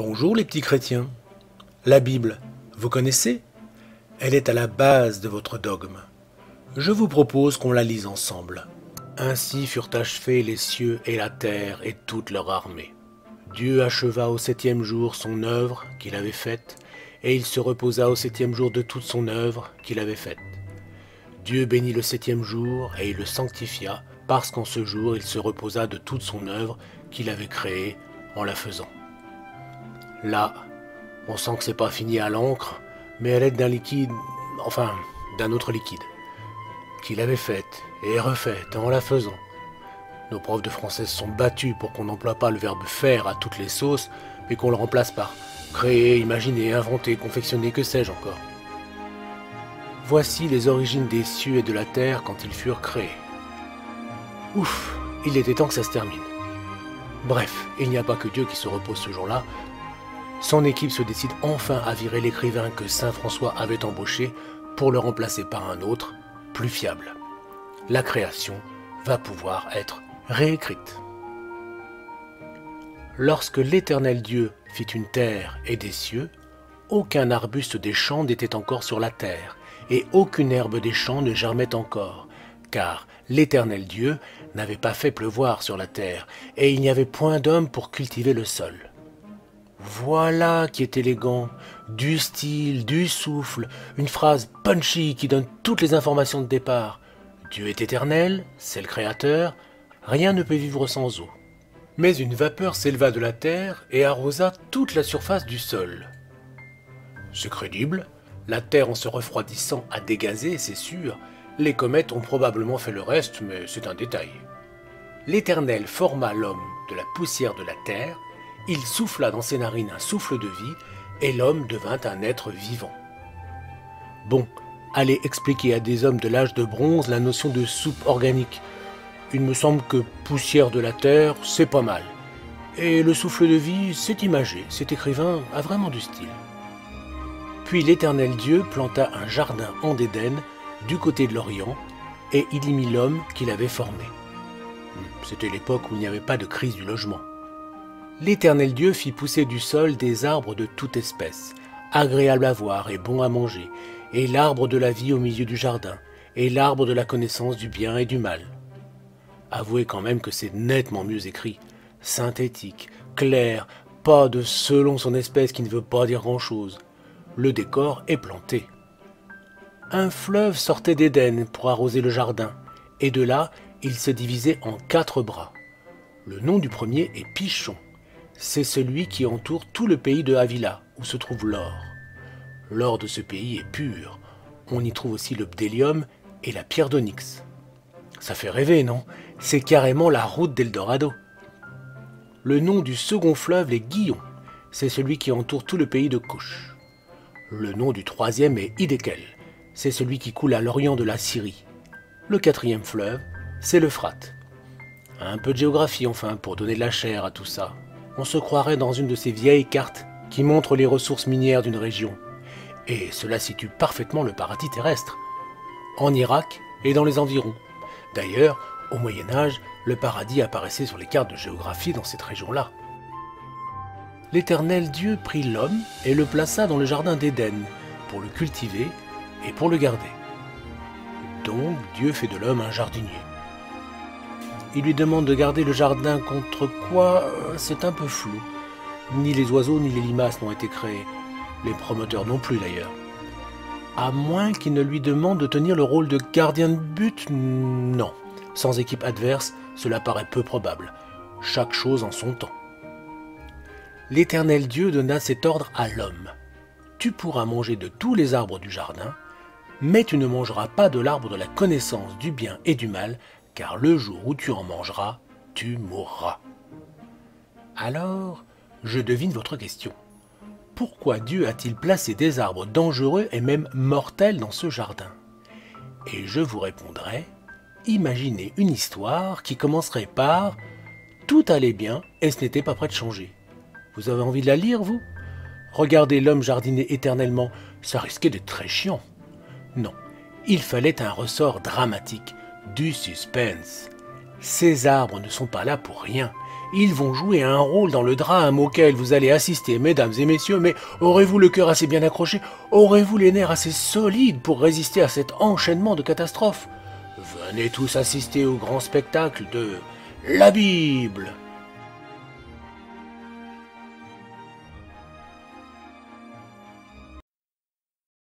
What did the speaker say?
Bonjour les petits chrétiens. La Bible, vous connaissez? Elle est à la base de votre dogme. Je vous propose qu'on la lise ensemble. Ainsi furent achevés les cieux et la terre et toute leur armée. Dieu acheva au septième jour son œuvre qu'il avait faite, et il se reposa au septième jour de toute son œuvre qu'il avait faite. Dieu bénit le septième jour et il le sanctifia, parce qu'en ce jour il se reposa de toute son œuvre qu'il avait créée en la faisant. Là, on sent que c'est pas fini à l'encre, mais à l'aide d'un liquide, enfin, d'un autre liquide, qu'il avait faite et refaite en la faisant. Nos profs de français se sont battus pour qu'on n'emploie pas le verbe faire à toutes les sauces, mais qu'on le remplace par créer, imaginer, inventer, confectionner, que sais-je encore. Voici les origines des cieux et de la terre quand ils furent créés. Ouf, il était temps que ça se termine. Bref, il n'y a pas que Dieu qui se repose ce jour-là. Son équipe se décide enfin à virer l'écrivain que saint François avait embauché pour le remplacer par un autre, plus fiable. La création va pouvoir être réécrite. Lorsque l'Éternel Dieu fit une terre et des cieux, aucun arbuste des champs n'était encore sur la terre, et aucune herbe des champs ne germait encore, car l'Éternel Dieu n'avait pas fait pleuvoir sur la terre, et il n'y avait point d'homme pour cultiver le sol. Voilà qui est élégant, du style, du souffle, une phrase punchy qui donne toutes les informations de départ. Dieu est éternel, c'est le Créateur, rien ne peut vivre sans eau. Mais une vapeur s'éleva de la terre et arrosa toute la surface du sol. C'est crédible, la terre en se refroidissant a dégazé, c'est sûr, les comètes ont probablement fait le reste, mais c'est un détail. L'Éternel forma l'homme de la poussière de la terre, il souffla dans ses narines un souffle de vie, et l'homme devint un être vivant. Bon, allez expliquer à des hommes de l'âge de bronze la notion de soupe organique. Il me semble que poussière de la terre, c'est pas mal. Et le souffle de vie, c'est imagé, cet écrivain a vraiment du style. Puis l'Éternel Dieu planta un jardin en Éden, du côté de l'Orient, et il y mit l'homme qu'il avait formé. C'était l'époque où il n'y avait pas de crise du logement. L'Éternel Dieu fit pousser du sol des arbres de toute espèce, agréables à voir et bons à manger, et l'arbre de la vie au milieu du jardin, et l'arbre de la connaissance du bien et du mal. Avouez quand même que c'est nettement mieux écrit, synthétique, clair, pas de selon son espèce qui ne veut pas dire grand-chose. Le décor est planté. Un fleuve sortait d'Éden pour arroser le jardin, et de là, il se divisait en 4 bras. Le nom du premier est Pichon. C'est celui qui entoure tout le pays de Havila, où se trouve l'or. L'or de ce pays est pur. On y trouve aussi le bdélium et la pierre d'onyx. Ça fait rêver, non? C'est carrément la route d'Eldorado. Le nom du second fleuve est Gihon. C'est celui qui entoure tout le pays de Cush. Le nom du troisième est Hiddekel. C'est celui qui coule à l'orient de la Syrie. Le 4e fleuve, c'est l'Euphrate. Un peu de géographie enfin, pour donner de la chair à tout ça. On se croirait dans une de ces vieilles cartes qui montrent les ressources minières d'une région. Et cela situe parfaitement le paradis terrestre, en Irak et dans les environs. D'ailleurs, au Moyen-Âge, le paradis apparaissait sur les cartes de géographie dans cette région-là. L'Éternel Dieu prit l'homme et le plaça dans le jardin d'Éden, pour le cultiver et pour le garder. Donc Dieu fait de l'homme un jardinier. Il lui demande de garder le jardin contre quoi, c'est un peu flou. Ni les oiseaux ni les limaces n'ont été créés. Les promoteurs non plus d'ailleurs. À moins qu'il ne lui demande de tenir le rôle de gardien de but, non. Sans équipe adverse, cela paraît peu probable. Chaque chose en son temps. L'Éternel Dieu donna cet ordre à l'homme. Tu pourras manger de tous les arbres du jardin, mais tu ne mangeras pas de l'arbre de la connaissance du bien et du mal, car le jour où tu en mangeras, tu mourras. Alors, je devine votre question. Pourquoi Dieu a-t-il placé des arbres dangereux et même mortels dans ce jardin? Et je vous répondrai, imaginez une histoire qui commencerait par « Tout allait bien et ce n'était pas prêt de changer ». Vous avez envie de la lire, vous? Regardez l'homme jardiner éternellement, ça risquait d'être très chiant. Non, il fallait un ressort dramatique, du suspense. Ces arbres ne sont pas là pour rien, Ils vont jouer un rôle dans le drame auquel vous allez assister, mesdames et messieurs, mais aurez-vous le cœur assez bien accroché? Aurez-vous les nerfs assez solides pour résister à cet enchaînement de catastrophes? Venez tous assister au grand spectacle de la Bible.